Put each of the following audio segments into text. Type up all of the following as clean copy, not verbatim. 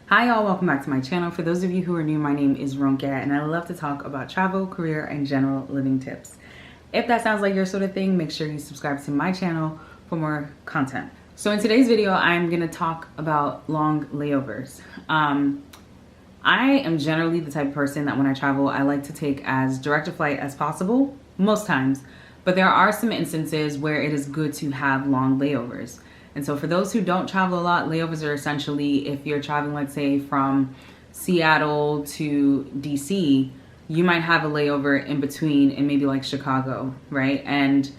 Hi y'all, welcome back to my channel. For those of you who are new, my name is Ronke and I love to talk about travel, career, and general living tips. If that sounds like your sort of thing, make sure you subscribe to my channel for more content. So in today's video, I'm gonna talk about long layovers. I am generally the type of person that when I travel, I like to take as direct a flight as possible, most times, but there are some instances where it is good to have long layovers. And so for those who don't travel a lot, layovers are essentially if you're traveling, let's say from Seattle to DC, you might have a layover in between in maybe like Chicago, right? And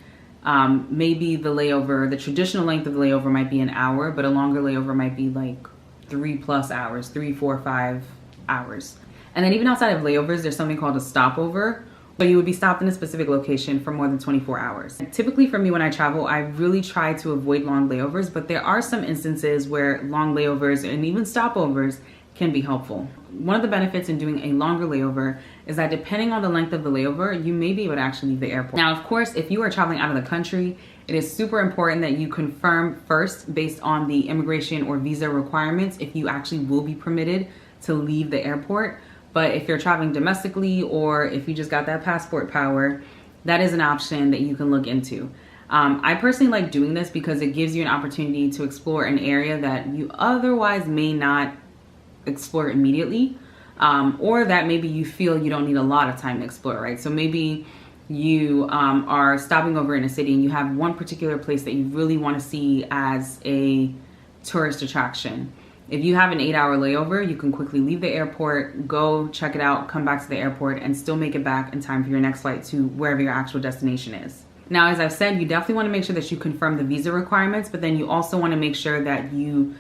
maybe the traditional length of the layover might be an hour, but a longer layover might be like 3+ hours, 3, 4, 5 hours. And then even outside of layovers, there's something called a stopover. So you would be stopped in a specific location for more than 24 hours. Typically for me when I travel, I really try to avoid long layovers, but there are some instances where long layovers and even stopovers can be helpful. One of the benefits in doing a longer layover is that depending on the length of the layover, you may be able to actually leave the airport. Now, of course, if you are traveling out of the country, it is super important that you confirm first based on the immigration or visa requirements if you actually will be permitted to leave the airport. But if you're traveling domestically or if you just got that passport power, that is an option that you can look into. I personally like doing this because it gives you an opportunity to explore an area that you otherwise may not explore immediately, or that maybe you feel you don't need a lot of time to explore, right? So maybe you are stopping over in a city and you have one particular place that you really want to see as a tourist attraction. If you have an 8-hour layover, you can quickly leave the airport, go check it out, come back to the airport, and still make it back in time for your next flight to wherever your actual destination is. Now, as I've said, you definitely want to make sure that you confirm the visa requirements, but then you also want to make sure that you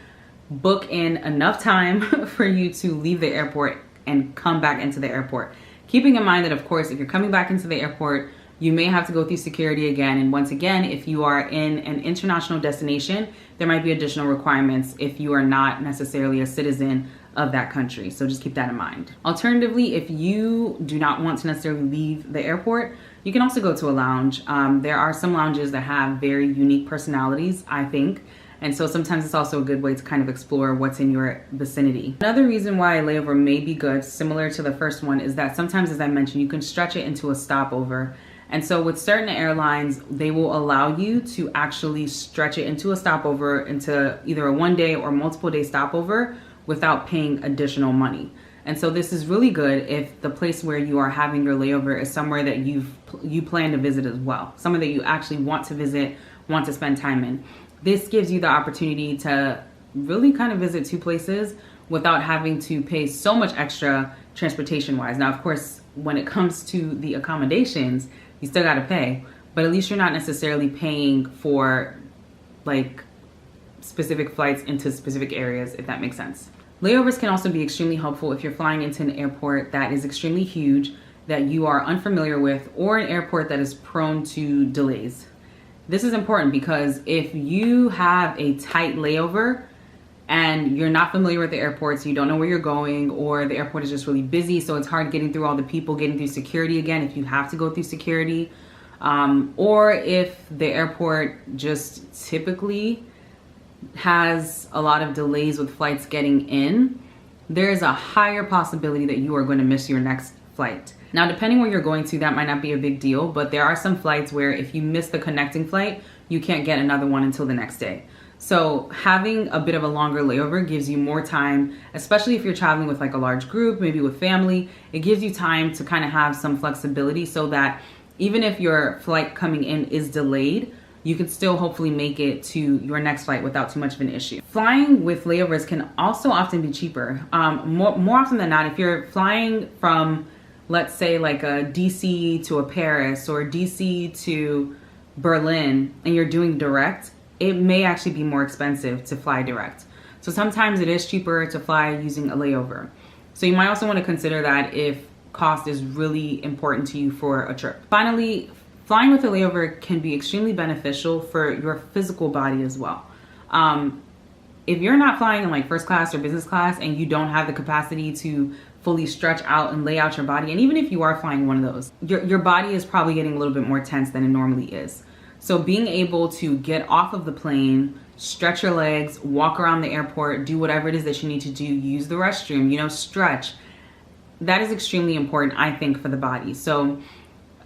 book in enough time for you to leave the airport and come back into the airport. Keeping in mind that, of course, if you're coming back into the airport, you may have to go through security again. And once again, if you are in an international destination, there might be additional requirements if you are not necessarily a citizen of that country. So just keep that in mind. Alternatively, if you do not want to necessarily leave the airport, you can also go to a lounge. There are some lounges that have very unique personalities, I think. And so sometimes it's also a good way to kind of explore what's in your vicinity. Another reason why a layover may be good, similar to the first one, is that sometimes, as I mentioned, you can stretch it into a stopover. And so with certain airlines, they will allow you to actually stretch it into a stopover, into either a 1-day or multiple day stopover without paying additional money. And so this is really good if the place where you are having your layover is somewhere that you plan to visit as well, somewhere that you actually want to visit, want to spend time in. This gives you the opportunity to really kind of visit 2 places without having to pay so much extra transportation wise. Now, of course, when it comes to the accommodations, you still got to pay, but at least you're not necessarily paying for like specific flights into specific areas, if that makes sense. Layovers can also be extremely helpful if you're flying into an airport that is extremely huge, that you are unfamiliar with, or an airport that is prone to delays. This is important because if you have a tight layover and you're not familiar with the airport, so you don't know where you're going, or the airport is just really busy, so it's hard getting through all the people, getting through security again if you have to go through security, or if the airport just typically has a lot of delays with flights getting in, there's a higher possibility that you are going to miss your next flight. Now, depending where you're going to, that might not be a big deal, but there are some flights where if you miss the connecting flight, you can't get another one until the next day. So having a bit of a longer layover gives you more time, especially if you're traveling with like a large group, maybe with family. It gives you time to kind of have some flexibility so that even if your flight coming in is delayed, you can still hopefully make it to your next flight without too much of an issue. Flying with layovers can also often be cheaper. More often than not, if you're flying from, let's say, like a DC to a Paris or DC to Berlin and you're doing direct, it may actually be more expensive to fly direct. So sometimes it is cheaper to fly using a layover. So you might also want to consider that if cost is really important to you for a trip. Finally, flying with a layover can be extremely beneficial for your physical body as well. If you're not flying in like first class or business class and you don't have the capacity to fully stretch out and lay out your body, and even if you are flying one of those, your body is probably getting a little bit more tense than it normally is. So being able to get off of the plane, stretch your legs, walk around the airport, do whatever it is that you need to do, use the restroom, you know, stretch. That is extremely important, I think, for the body. So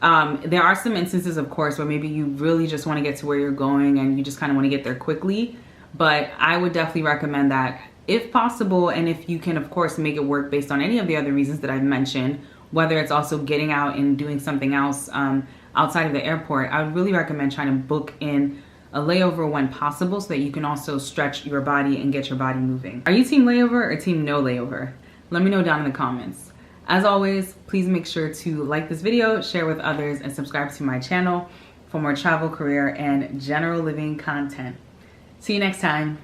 there are some instances, of course, where maybe you really just want to get to where you're going and you just kind of want to get there quickly. But I would definitely recommend that if possible, and if you can, of course, make it work based on any of the other reasons that I've mentioned, whether it's also getting out and doing something else outside of the airport, I would really recommend trying to book in a layover when possible so that you can also stretch your body and get your body moving. Are you team layover or team no layover? Let me know down in the comments. As always, please make sure to like this video, share with others, and subscribe to my channel for more travel, career, and general living content. See you next time.